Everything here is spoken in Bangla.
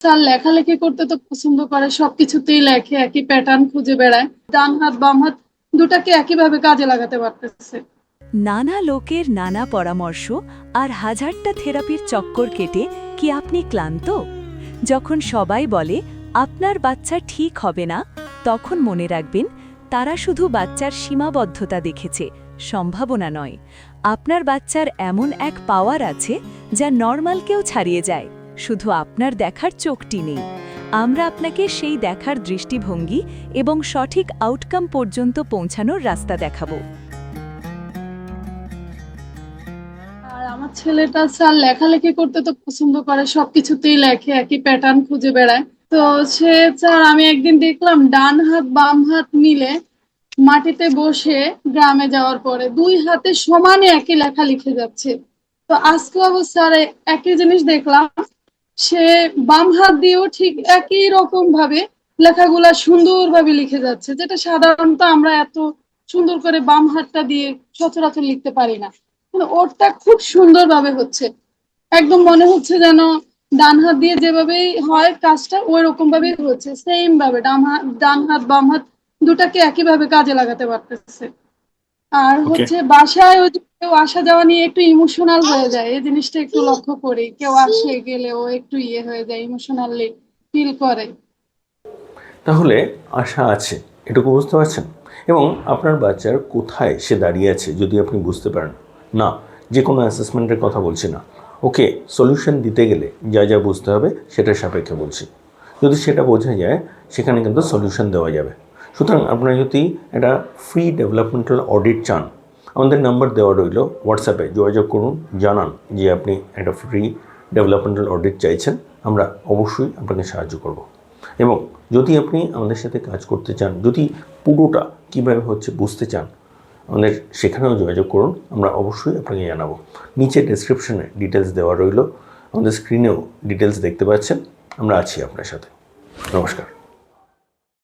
স্যার লেখালেখি করতে তো পছন্দ করে, সবকিছুতেই লেখে, একই প্যাটার্ন খুঁজে বেড়ায়। ডান হাত বাম হাত দুটাকে একইভাবে কাজে লাগাতে পারতেছে। নানা লোকের নানা পরামর্শ আর হাজারটা থেরাপির চক্কর কেটে কি আপনি ক্লান্ত? যখন সবাই বলে আপনার বাচ্চা ঠিক হবে না, তখন মনে রাখবেন তারা শুধু বাচ্চার সীমাবদ্ধতা দেখেছে, সম্ভাবনা নয়। আপনার বাচ্চার এমন এক পাওয়ার আছে যা নর্মালকেও ছাড়িয়ে যায়, শুধু আপনার দেখার চোখটি নেই। আমরা আপনাকে সেই দেখার দৃষ্টিভঙ্গি এবং সঠিক আউটকাম পর্যন্ত পৌঁছানোর রাস্তা দেখাবো। আর আমার ছেলেটা স্যার লেখালেখি করতে তো পছন্দ করে, সবকিছুতেই লেখে, একই প্যাটার্ন খুঁজে বেড়ায়। তো সে স্যার আমি একদিন দেখলাম ডান হাত বাম হাত মিলে মাটিতে বসে গ্রামে যাওয়ার পরে দুই হাতে সমানে একই লেখা লিখে যাচ্ছে। তো আজকে অবশ্য স্যার একই জিনিস দেখলাম, সে বাম হাত দিয়েও ঠিক একই রকম ভাবে লেখাগুলা সুন্দরভাবে লিখে যাচ্ছে, যেটা সাধারণত আমরা এত সুন্দর করে বাম হাতটা দিয়ে সচরাচর লিখতে পারি না। কিন্তু ওরটা খুব সুন্দরভাবে হচ্ছে, একদম মনে হচ্ছে যেন ডান হাত দিয়ে যেভাবে হয় কাজটা ওই রকম ভাবেই হচ্ছে, সেম ভাবে ডান হাত বাম হাত দুটাকে একইভাবে কাজে লাগাতে পারতেছে। আর ওকে। হচ্ছে বাসায় ওই যে কেউ আসা যাওয়া নিয়ে একটু ইমোশনাল হয়ে যায়, এই জিনিসটা একটু লক্ষ্য করি, কেউ আসে গেলেও একটু হয়ে যায়, ইমোশনালি ফিল করে। তাহলে আশা আছে, এটুকু বুঝতে পারছেন? এবং আপনার বাচ্চার কোথায় সে দাঁড়িয়ে আছে যদি আপনি বুঝতে পারেন, না যে কোনো অ্যাসেসমেন্টের কথা বলছি না, ওকে সলিউশন দিতে গেলে যা যা বুঝতে হবে সেটার সাপেক্ষে বলছি। যদি সেটা বোঝা যায় সেখানে কিন্তু সলিউশন দেওয়া যাবে। সুতরাং আপনারা যদি একটা ফ্রি ডেভেলপমেন্টাল অডিট চান, আমাদের নাম্বার দেওয়া রইল, হোয়াটসঅ্যাপে যোগাযোগ করুন, জানান যে আপনি একটা ফ্রি ডেভেলপমেন্টাল অডিট চাইছেন, আমরা অবশ্যই আপনাকে সাহায্য করব। এবং যদি আপনি আমাদের সাথে কাজ করতে চান, যদি পুরোটা কীভাবে হচ্ছে বুঝতে চান, আমাদের সেখানেও যোগাযোগ করুন, আমরা অবশ্যই আপনাকে জানাবো। নিচে ডেসক্রিপশনে ডিটেলস দেওয়া রইল, আমাদের স্ক্রিনেও ডিটেলস দেখতে পাচ্ছেন। আমরা আছি আপনার সাথে। নমস্কার।